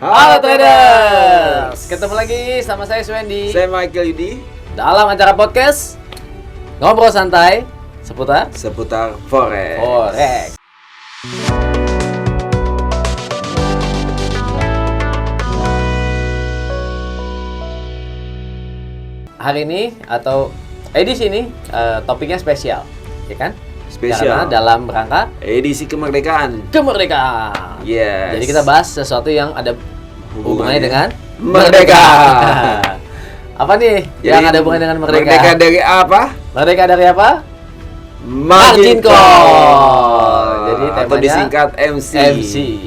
Halo traders, ketemu lagi sama saya Swendi. Saya Michael Yudi. Dalam acara podcast ngobrol santai seputar Forex. Hari ini atau edisi ini topiknya spesial, ya kan? Spesial. Karena dalam rangka Edisi kemerdekaan. Jadi Yes. kita bahas sesuatu yang ada hubungannya dengan merdeka. Apa nih yang ada hubungannya dengan merdeka? Merdeka dari apa? Merdeka dari apa? Margin call. Jadi atau temanya disingkat MC.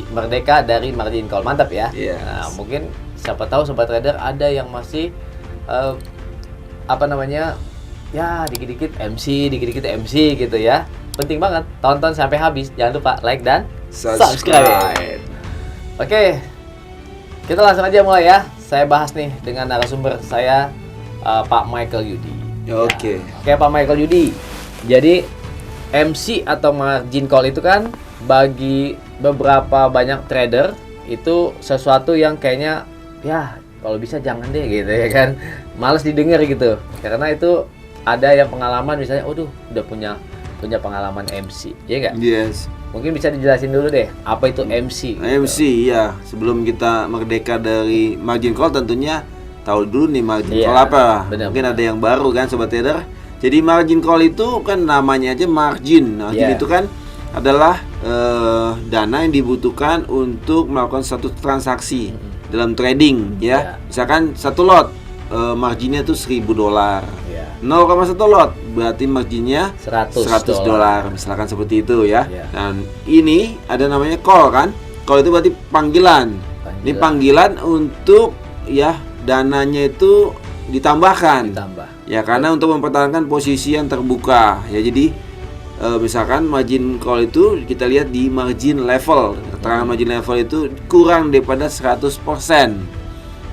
Merdeka dari margin call. Mantap ya. Yes. Nah, mungkin siapa tahu sobat trader ada yang masih ya dikit-dikit MC gitu ya. Penting banget, tonton sampai habis. Jangan lupa like dan subscribe. Oke, kita langsung aja mulai ya. Saya bahas nih dengan narasumber saya, Pak Michael Yudi. Oke. Oke, Pak Michael Yudi. Jadi MC atau margin call itu kan bagi beberapa banyak trader itu sesuatu yang kayaknya ya kalau bisa jangan deh gitu ya kan. Males didengar gitu. Karena itu ada yang pengalaman misalnya, udah punya pengalaman MC, ya enggak? Yes. Mungkin bisa dijelasin dulu deh, apa itu MC? MC ya. Sebelum kita merdeka dari margin call tentunya tahu dulu nih margin call apa. Mungkin ada yang baru kan sobat trader. Jadi margin call itu kan namanya aja margin. Margin itu kan adalah dana yang dibutuhkan untuk melakukan satu transaksi dalam trading ya. Misalkan satu lot marginnya itu $1.000. 0,1 lot berarti marginnya $100. Misalkan seperti itu ya. Dan ini ada namanya call kan. Call itu berarti panggilan. Ini panggilan untuk ya dananya itu ditambahkan. Ya karena untuk mempertahankan posisi yang terbuka. Ya jadi misalkan margin call itu kita lihat di margin level. Keterangan margin level itu kurang daripada 100%.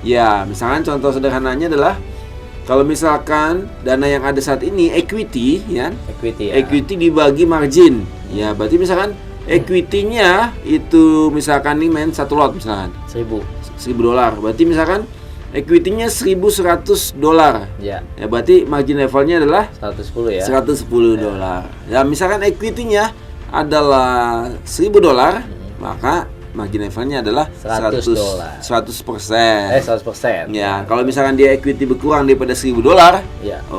Ya, misalkan contoh sederhananya adalah kalau misalkan dana yang ada saat ini equity dibagi margin. Ya, berarti misalkan equity-nya itu misalkan nih satu lot misalkan $1.000. Berarti misalkan equity-nya $1.100. Ya, berarti margin levelnya adalah 110 ya. $110. Ya, misalkan equity-nya adalah $1.000, maka margin levelnya adalah 100%. 100%. Ya, kalau misalkan dia equity berkurang daripada $1.000,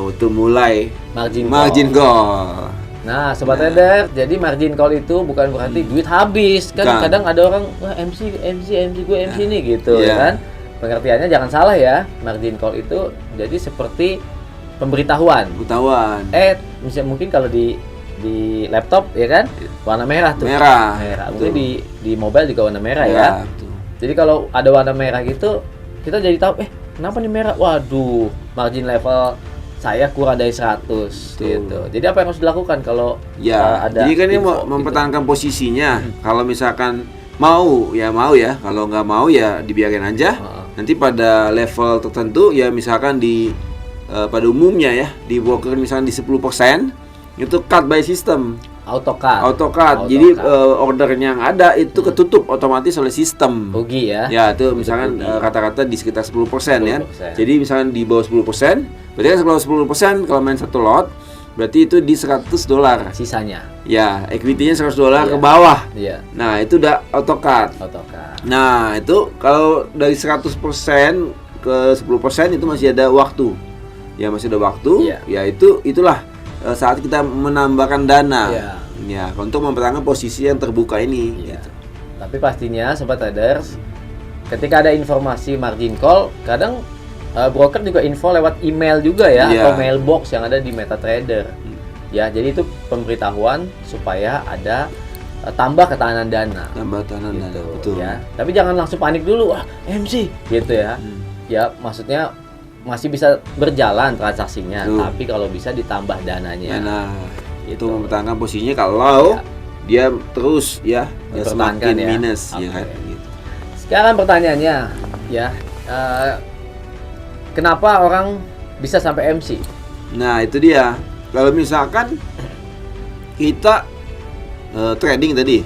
itu mulai margin call. Nah, sobat trader, jadi margin call itu bukan berarti duit habis. Kan kadang ada orang, wah MC gue MC nih gitu ya kan. Pengertiannya jangan salah ya. Margin call itu jadi seperti pemberitahuan. Misalnya mungkin kalau di laptop ya kan warna merah tuh. Merah. Mungkin di mobile juga warna merah ya. Jadi kalau ada warna merah gitu, kita jadi tahu kenapa nih merah? Waduh, margin level saya kurang dari 100 gitu. Jadi apa yang harus dilakukan kalau ada? Jadi kan ini mempertahankan posisinya. Kalau misalkan mau ya, kalau nggak mau ya dibiarin aja. Nanti pada level tertentu ya misalkan pada umumnya ya di broker misalkan di 10%. Itu cut by system, auto cut. Jadi ordernya yang ada itu ketutup otomatis oleh sistem. Rugi ya. Ya itu misalkan kata-kata di sekitar 10% ya. Jadi misalkan di bawah 10%, berarti kan kalau 10% kalau main satu lot berarti itu di $100 sisanya. Ya, equity-nya $100 ke bawah. Nah, itu udah auto cut. Nah, itu kalau dari 100% ke 10% itu masih ada waktu. Ya, masih ada waktu. Ya itulah saat kita menambahkan dana untuk mempertahankan posisi yang terbuka ini gitu. Tapi pastinya sobat traders, ketika ada informasi margin call, kadang broker juga info lewat email juga ya, atau mailbox yang ada di MetaTrader. Ya, jadi itu pemberitahuan supaya ada tambah ketahanan dana. Betul. Ya. Tapi jangan langsung panik dulu, MC gitu ya. Ya, maksudnya masih bisa berjalan transaksinya, tapi kalau bisa ditambah dananya. Itu mempertahankan posisinya kalau dia terus semakin minus kan gitu. Sekarang pertanyaannya kenapa orang bisa sampai MC? Nah, itu dia. Kalau misalkan kita trading tadi,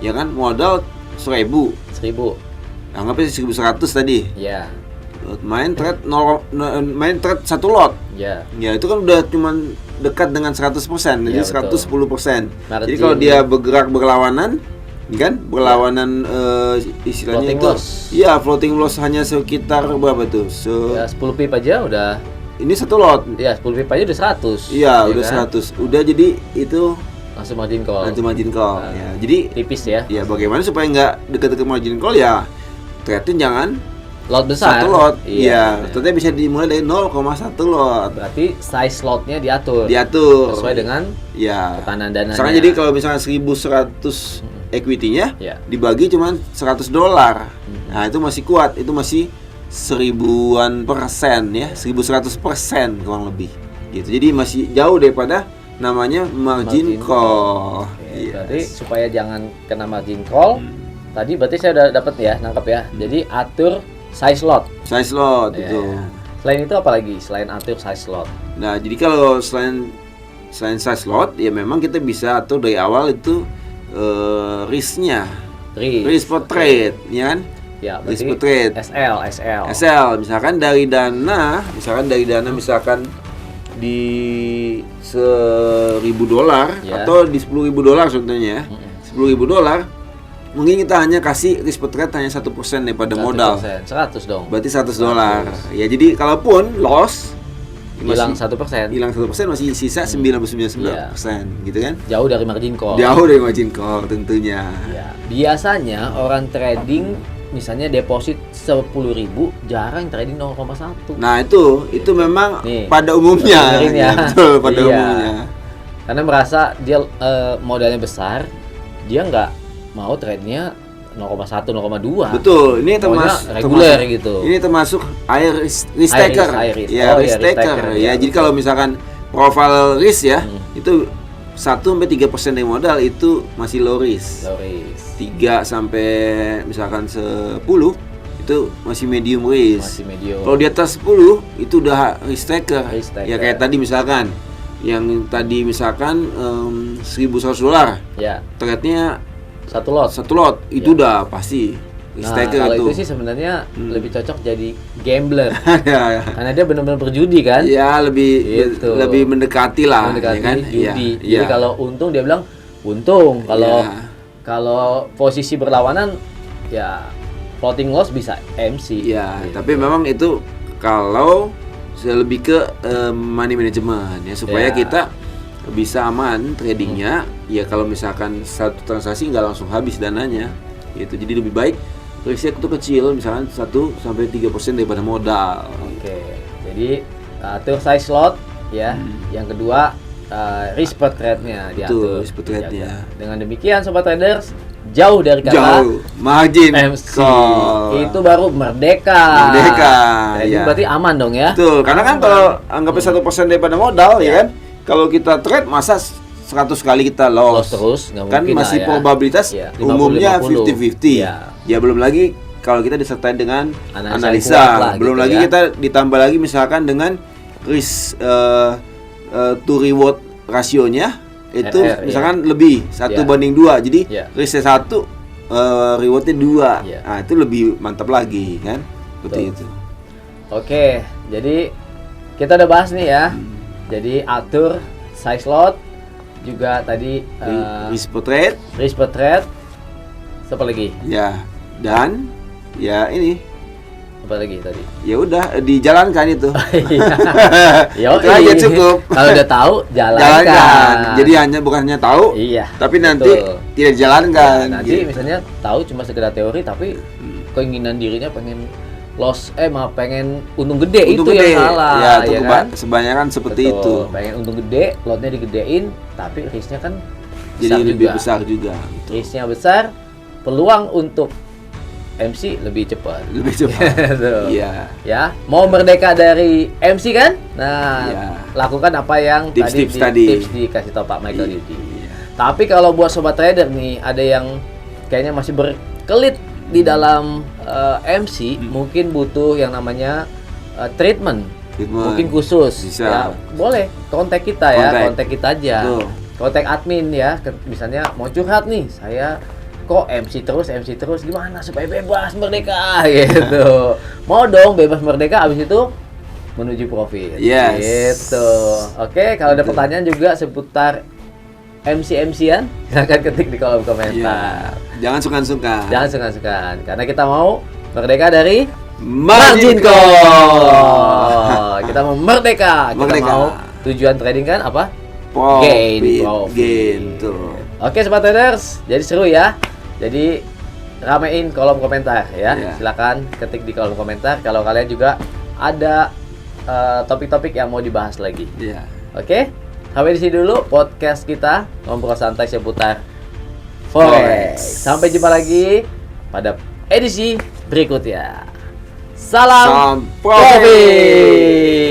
ya kan modal 1.000. anggapnya 1.100 tadi. Ya. Main trade satu lot. Ya. Ya itu kan udah cuman dekat dengan 100%, jadi 110%. Jadi kalau dia bergerak berlawanan, kan? Berlawanan istilahnya floating itu. Loss. Iya, floating loss hanya sekitar berapa tuh? Ya, 10 pip aja udah. Ini satu lot. Ya, 10 pip aja udah 100. Iya, ya udah kan? 100. Udah jadi itu langsung margin call. Ya, jadi tipis ya. Ya, bagaimana supaya nggak dekat-dekat margin call ya? Trade jangan lot besar. Satu lot. Iya. Tentunya bisa dimulai dari 0,1 lot. Berarti size lotnya diatur. Sesuai dengan tekanan dananya. Misalkan jadi kalau misalnya 1.100 equity-nya dibagi cuma $100. Nah, itu masih kuat. Itu masih 1000-an% ya. 1100% kurang lebih. Gitu. Jadi masih jauh daripada namanya margin call. Berarti supaya jangan kena margin call. Tadi berarti saya udah dapat ya, nangkep ya. Jadi atur size lot itu. Selain itu apa lagi selain atur size lot? Nah, jadi kalau selain size lot ya memang kita bisa atur dari awal itu risk-nya. Risk per trade, ya kan? Ya, risk per trade. SL misalkan dari dana misalkan di $1.000 atau di $10.000 contohnya. $10.000 mungkin kita hanya kasih risk per trade hanya 1% daripada 1%. Modal. 100 dong. Berarti $100. Ya, jadi kalaupun loss hilang 1%. Hilang 1% masih sisa 99%, gitu kan? Jauh dari margin call. Tentunya. Ya. Biasanya orang trading misalnya deposit 10.000 jarang trading 0,1. Nah, itu memang pada umumnya. Betul, pada umumnya. Karena merasa dia modalnya besar, dia nggak mau trade-nya 0,1, 0,2. Betul, ini termasuk reguler gitu. Ini termasuk risk taker. Risk taker. Ya, jadi kalau misalkan profile risk ya, itu 1-3% dari modal itu masih low risk. 3 sampai misalkan 10 itu masih medium risk. Kalau di atas 10 itu udah risk taker. Ya kayak tadi misalkan yang tadi misalkan $1.100. Ya. Trade-nya satu lot itu udah pasti kalau itu sih sebenarnya lebih cocok jadi gambler. Karena dia benar-benar berjudi kan. Ya, lebih mendekati lah, kan? Judi. Jadi kalau untung dia bilang untung, kalau posisi berlawanan ya floating loss bisa MC. Ya, gitu. Tapi memang itu kalau lebih ke money management ya, supaya kita bisa aman tradingnya. Ya kalau misalkan satu transaksi nggak langsung habis dananya gitu, jadi lebih baik risknya itu kecil, misalkan 1-3% daripada modal. Oke. Jadi atur size lot ya. Yang kedua risk per trade-nya diatur. Risk per trade-nya. Dengan demikian sobat traders, jauh dari kata margin MC call. Itu baru merdeka. Jadi berarti aman dong ya. Betul, karena kan kalau anggapnya 1% daripada modal ya kan. Kalau kita trade masa 100 kali kita loss terus, kan masih probabilitas umumnya 50-50. Ya belum lagi kalau kita disertai dengan analisa, belum gitu lagi kita ditambah lagi misalkan dengan risk to reward rasionya itu misalkan lebih 1:2, jadi risknya 1, rewardnya 2. Nah, itu lebih mantap lagi kan, seperti itu. Oke, jadi kita udah bahas nih ya. Jadi atur size lot, juga tadi risk per trade, apa lagi? Ya, dan ya ini apa lagi tadi? Ya udah dijalankan itu. Itu aja cukup. Kalau udah tahu jalankan. Jadi bukan hanya tahu, tapi nanti tidak dijalankan. Nanti misalnya tahu cuma sekedar teori, tapi keinginan dirinya pengen pengen untung gede, yang salah ya kan? Sebanyakan seperti itu. Pengen untung gede, lotnya digedein, tapi risknya kan jadi lebih besar juga. Risknya besar, peluang untuk MC lebih cepat. Iya. Ya, mau merdeka dari MC kan? Nah, lakukan apa yang tips dikasih tahu Pak Michael Yudi. Tapi kalau buat sobat trader nih, ada yang kayaknya masih berkelit di dalam MC, mungkin butuh yang namanya treatment. Mungkin khusus. Bisa. Ya, boleh kontak kita kontak kita aja. Kontak admin ya. Misalnya mau curhat nih, saya kok MC terus gimana supaya bebas merdeka gitu. Mau dong bebas merdeka, abis itu menuju profit. Yes. Gitu. Oke, kalau ada pertanyaan juga seputar MC-MC-an, silahkan ketik di kolom komentar. Jangan sungkan-sungkan. Jangan sungkan-sungkan, karena kita mau merdeka dari Margin Call. Kita mau merdeka. Kita mau tujuan trading kan apa? Gain. Tuh. Oke, Sobat Traders, jadi seru ya. Jadi ramein kolom komentar ya. Silakan ketik di kolom komentar kalau kalian juga ada topik-topik yang mau dibahas lagi. Oke, sampai di sini dulu podcast kita ngobrol santai seputar Forex. Sampai jumpa lagi pada edisi berikutnya. Salam profit.